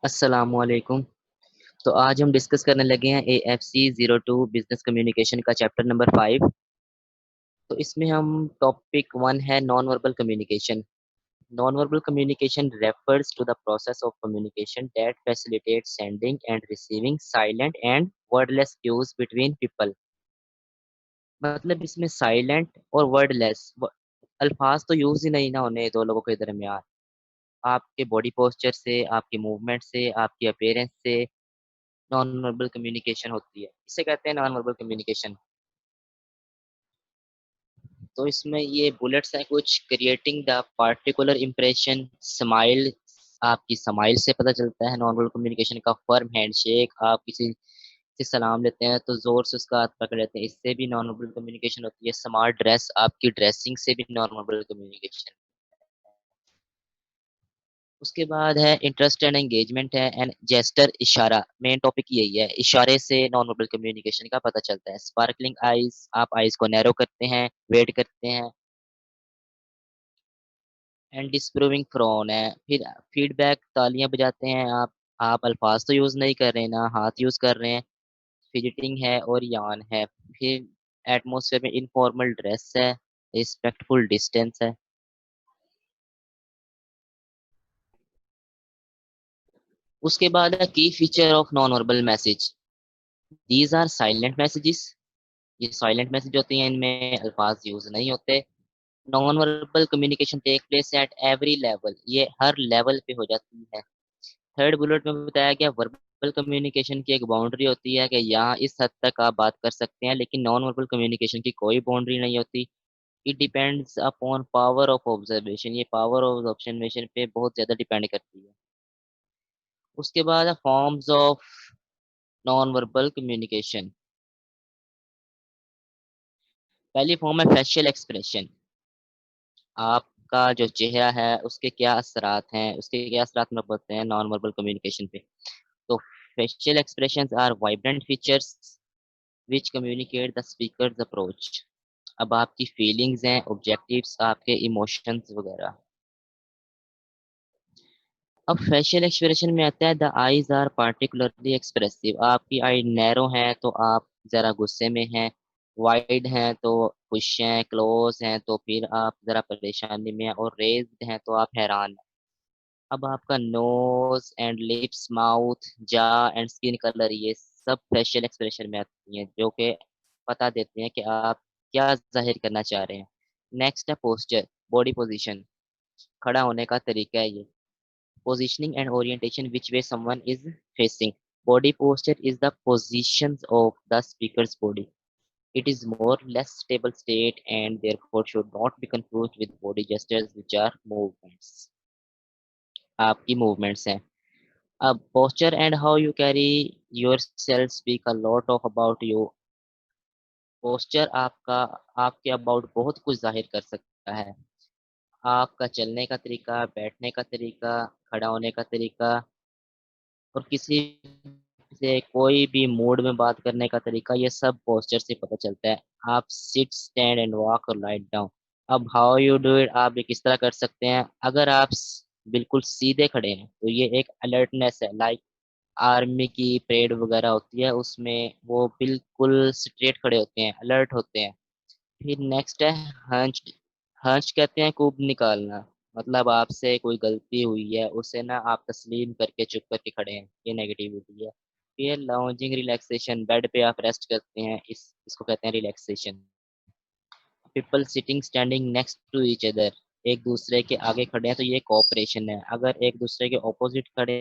अस्सलामुअलैकुम। तो आज हम डिस्कस करने लगे हैं AFC02 बिजनेस कम्युनिकेशन का चैप्टर नंबर 5। तो इसमें हम टॉपिक 1 है non verbal communication. Non verbal communication refers to the process of communication that facilitate sending and receiving silent and wordless cues between people. मतलब इसमें साइलेंट और वर्डलेस अल्फाज तो यूज ही नहीं ना होने दो लोगों के दरमियान। आपके बॉडी पोस्चर से, आपके मूवमेंट से, आपकी अपीयरेंस से नॉन वर्बल कम्युनिकेशन होती है। इसे कहते हैं नॉन वर्बल कम्युनिकेशन। तो इसमें ये बुलेट्स हैं कुछ। Creating the particular impression smile. आपकी स्माइल से पता चलता है नॉन वर्बल कम्युनिकेशन का। फर्म हैंडशेक, आप किसी से सलाम लेते हैं तो जोर से उसका हाथ पकड़ लेते हैं, इससे भी नॉन वर्बल कम्युनिकेशन होती है। स्मार्ट ड्रेस, आपकी ड्रेसिंग से भी नॉन वर्बल कम्युनिकेशन। उसके बाद है इंटरेस्ट एंड एंगेजमेंट है एंड जेस्टर इशारा। मेन टॉपिक यही है, इशारे से नॉन वर्बल कम्युनिकेशन का पता चलता है। स्पार्कलिंग आईज, आप आईज को नैरो करते हैं, वेट करते हैं। एंड डिसप्रूविंग फ्रॉन है। फिर फीडबैक, तालियां बजाते हैं आप अल्फाज तो यूज नहीं कर रहे हैं ना, हाथ यूज कर रहे हैं। फिजिटिंग है और यान है। फिर एटमोसफेयर में इनफॉर्मल ड्रेस है, रिस्पेक्टफुल डिस्टेंस है। उसके बाद है की feature of non verbal message. These are silent messages. ये साइलेंट मैसेज होती हैं, इनमें अल्फाज यूज नहीं होते। Non verbal communication take place at every level. ये हर लेवल पे हो जाती है। थर्ड बुलेट में बताया गया वर्बल कम्युनिकेशन की एक बाउंड्री होती है कि यहाँ इस हद तक आप बात कर सकते हैं, लेकिन नॉन वर्बल कम्युनिकेशन की कोई बाउंड्री नहीं होती। It depends upon power of observation. ये पावर ऑफ ऑब्जर्वेशन पे बहुत ज्यादा डिपेंड करती है। उसके बाद forms of non verbal communication. पहली फॉर्म है फेशियल एक्सप्रेशन। आपका जो चेहरा है उसके क्या असरात हैं, उसके क्या असरात में पड़ते हैं नॉन वर्बल कम्युनिकेशन पे। तो facial expressions are vibrant features which communicate the speakers approach. अब आपकी फीलिंग्स हैं, ऑब्जेक्टिव्स, आपके इमोशंस वगैरह। अब फेशियल एक्सप्रेशन में आता है the eyes are particularly expressive. आपकी आई नैरो है तो आप जरा गुस्से में हैं, वाइड हैं तो खुश हैं, क्लोज हैं तो फिर आप जरा परेशानी में हैं, और रेज्ड हैं तो आप हैरान हैं। अब आपका नोज एंड लिप्स, माउथ, जा एंड स्किन कलर, ये सब फेशियल एक्सप्रेशन में आती हैं, जो कि बता देते हैं कि आप क्या जाहिर करना चाह रहे हैं। नेक्स्ट है पोस्चर, बॉडी पोजीशन। खड़ा होने का तरीका है ये। Positioning and orientation, which way someone is facing. Body posture is the positions of the speaker's body. It is more less stable state and therefore should not be confused with body gestures, which are movements. आपकी movements हैं। अब posture and how you carry yourself speak a lot of about you. Posture आपका आपके about बहुत कुछ जाहिर कर सकता है। आपका चलने का तरीका, बैठने का तरीका, खड़ा होने का तरीका, और किसी से कोई भी मूड में बात करने का तरीका, ये सब पोस्चर से पता चलता है। आप सिट, स्टैंड एंड वॉक और लाइट डाउन। अब हाउ यू डू इट, आप ये किस तरह कर सकते हैं। अगर आप बिल्कुल सीधे खड़े हैं तो ये एक अलर्टनेस है, लाइक आर्मी की परेड वगैरह होती है, उसमें वो बिल्कुल स्ट्रेट खड़े होते हैं, अलर्ट होते हैं। फिर नेक्स्ट है हंच। हंच कहते हैं कूब निकालना। मतलब आपसे कोई गलती हुई है, उसे ना आप तस्लीम करके चुप करके खड़े हैं, ये नेगेटिविटी है। फिर लाउंजिंग रिलैक्सेशन, बेड पे आप रेस्ट करते हैं, इसको कहते हैं relaxation. People sitting standing next to each other, एक दूसरे के आगे खड़े हैं तो ये कोऑपरेशन है। अगर एक दूसरे के ऑपोजिट खड़े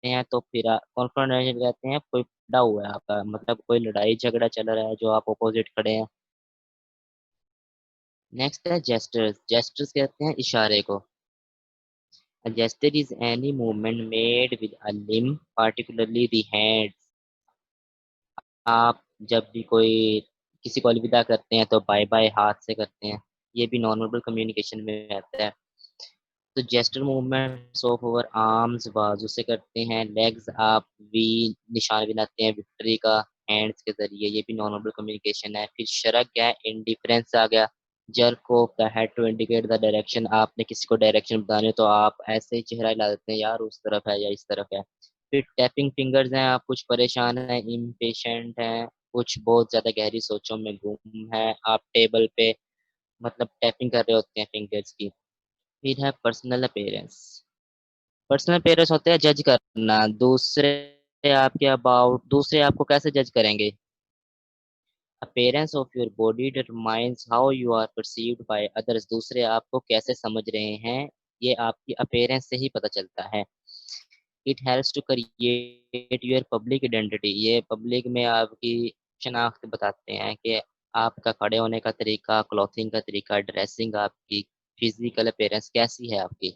हैं तो फिर कॉन्फ्रोंटेशन कहते हैं, कोई खड़ा हुआ है आपका, मतलब कोई लड़ाई झगड़ा चल रहा है जो आप ऑपोजिट खड़े हैं। नेक्स्ट है जेस्टर्स। जेस्टर्स कहते हैं इशारे को। A gesture is any movement made with a limb, particularly the hands. आप जब भी कोई किसी को अलविदा करते हैं तो बाय बाय हाथ से करते हैं, ये भी नॉन वर्बल कम्युनिकेशन में आता है। तो gesture movements of over arms, बाजू से करते हैं। लेग्स, आप वी निशान बनाते हैं विक्ट्री का हैंड्स के जरिए, ये भी नॉन वर्बल कम्युनिकेशन है। फिर शरक है, इंडिफरेंस आ गया। Jerk of the head to indicate the direction, आपने किसी को डायरेक्शन बतानी हो तो आप ऐसे ही चेहरा हिला देते हैं, यार उस तरफ है या इस तरफ है। फिर टैपिंग फिंगर्स हैं, आप कुछ परेशान हैं, इम्पेशेंट हैं, कुछ बहुत ज़्यादा गहरी सोचों में गुम है, आप टेबल पे मतलब टैपिंग कर रहे होते हैं फिंगर्स की। फिर है पर्सनल अपीयरेंस। पर्सनल अपीयरेंस होते हैं जज करना, दूसरे आपके अबाउट, दूसरे आपको कैसे जज करेंगे? Appearance of your body determines how you are perceived by others, दूसरे आपको कैसे समझ रहे हैं, ये आपकी अपीयरेंस से ही पता चलता है। It helps to create your public identity, ये पब्लिक में आपकी शनाख्त बताते हैं कि आपका खड़े होने का तरीका, क्लॉथिंग का तरीका, ड्रेसिंग आपकी, फिजिकल अपीयरेंस कैसी है आपकी।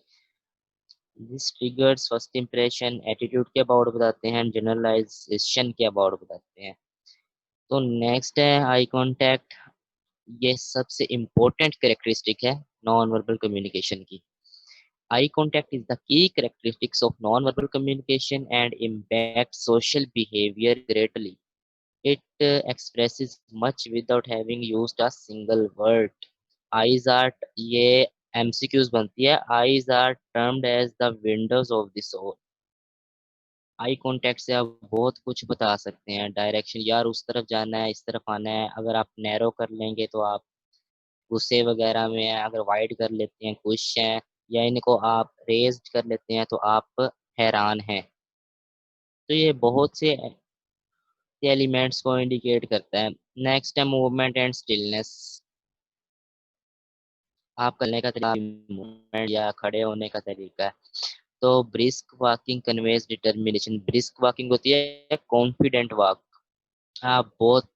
This triggers first impression, attitude के अबाउट बताते हैं, जनरलाइजेशन के अबाउट बताते हैं। तो नेक्स्ट है आई कांटेक्ट। ये सबसे इम्पोर्टेंट कैरेक्टरिस्टिक है नॉन वर्बल कम्युनिकेशन की। Eye contact is the key characteristics of non-verbal communication and impacts social behavior greatly. It expresses much without having used a single word. Eyes are ये MCQs बनती है। Eyes are termed as the windows of the soul. Eye contact से आप बहुत कुछ बता सकते हैं, डायरेक्शन, यार उस तरफ जाना है, इस तरफ आना है। अगर आप नैरो कर लेंगे तो आप गुस्से वगैरह में हैं, अगर वाइड कर लेते हैं खुश हैं, या इनको आप रेज्ड कर लेते हैं तो आप हैरान हैं। तो ये बहुत से एलिमेंट्स को इंडिकेट करता है। नेक्स्ट है मूवमेंट एंड स्टिलनेस। आप चलने का तरीका, मूवमेंट या खड़े होने का तरीका है। तो brisk walking conveys determination, brisk walking होती है कॉन्फिडेंट वॉक। आप बहुत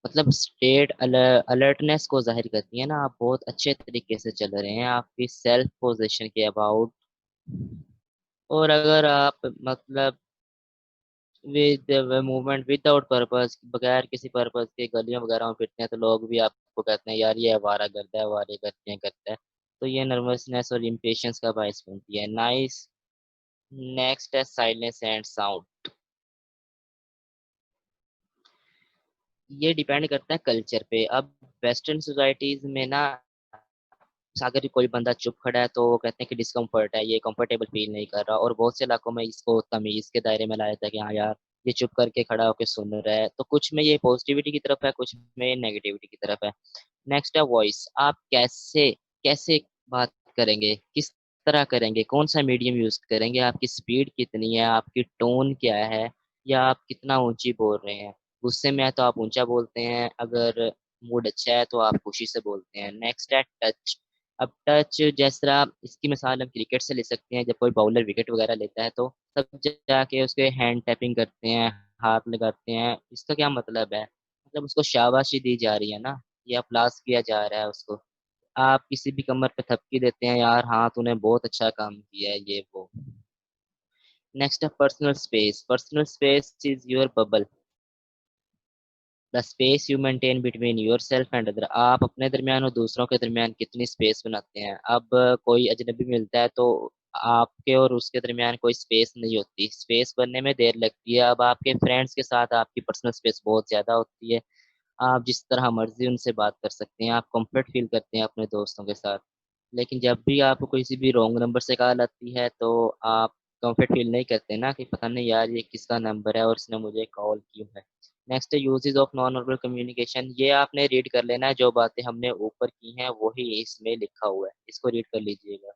मतलब स्टेट अलर्टनेस को जाहिर करती है ना, आप बहुत अच्छे तरीके से चल रहे हैं, आपकी सेल्फ पोजीशन के अबाउट। और अगर आप मतलब विद मूवमेंट विदाउट पर्पस, बगैर किसी पर्पस के गलियों वगैरह में फिरते हैं तो लोग भी आपको कहते हैं यार ये आवारागर्द है, आवारे करते हैं। तो ये नर्वसनेस और इम्पेशंस का बायस बनती है। नाइस। नेक्स्ट है साइलेंस एंड साउंड। ये डिपेंड करता है कल्चर पे। अब वेस्टर्न सोसाइटीज में ना, अगर कोई बंदा चुप खड़ा है तो वो कहते हैं कि डिस्कम्फर्ट है, ये कंफर्टेबल फील नहीं कर रहा, और बहुत से इलाकों में इसको तमीज के दायरे में लाया जाता है कि हाँ यार ये चुप करके खड़ा होकर सुन रहा है। तो कुछ में ये पॉजिटिविटी की तरफ है, कुछ में नेगेटिविटी की तरफ है। नेक्स्ट है वॉइस। आप कैसे कैसे बात करेंगे, किस तरह करेंगे, कौन सा मीडियम यूज करेंगे, आपकी स्पीड कितनी है, आपकी टोन क्या है, या आप कितना ऊंची बोल रहे हैं। गुस्से में है तो आप ऊंचा बोलते हैं, अगर मूड अच्छा है तो आप खुशी से बोलते हैं। नेक्स्ट है टच। अब टच जिस तरह इसकी मिसाल हम क्रिकेट से ले सकते हैं, जब कोई बाउलर विकेट वगैरह लेता है तो सब जाके उसके हैंड टैपिंग करते हैं, हाथ लगाते हैं। इसका क्या मतलब है? मतलब उसको शाबाशी दी जा रही है ना, या अप्लास किया जा रहा है उसको। आप किसी भी कमर पे थपकी देते हैं, यार हाँ तूने बहुत अच्छा काम किया है, ये वो। नेक्स्ट है personal space. Personal space is your bubble, the space you maintain between your self and other. आप अपने दरमियान और दूसरों के दरमियान कितनी स्पेस बनाते हैं। अब कोई अजनबी मिलता है तो आपके और उसके दरमियान कोई स्पेस नहीं होती, स्पेस बनने में देर लगती है। अब आपके फ्रेंड्स के साथ आपकी पर्सनल स्पेस बहुत ज़्यादा होती है, आप जिस तरह मर्जी उनसे बात कर सकते हैं, आप कंफर्ट फील करते हैं अपने दोस्तों के साथ। लेकिन जब भी आपको किसी भी रॉन्ग नंबर से कॉल आती है तो आप कंफर्ट फील नहीं करते ना, कि पता नहीं यार ये किसका नंबर है और इसने मुझे कॉल क्यों है। नेक्स्ट है uses of non verbal communication. ये आपने रीड कर लेना है, जो बातें हमने ऊपर की हैं वही इसमें लिखा हुआ है, इसको रीड कर लीजिएगा।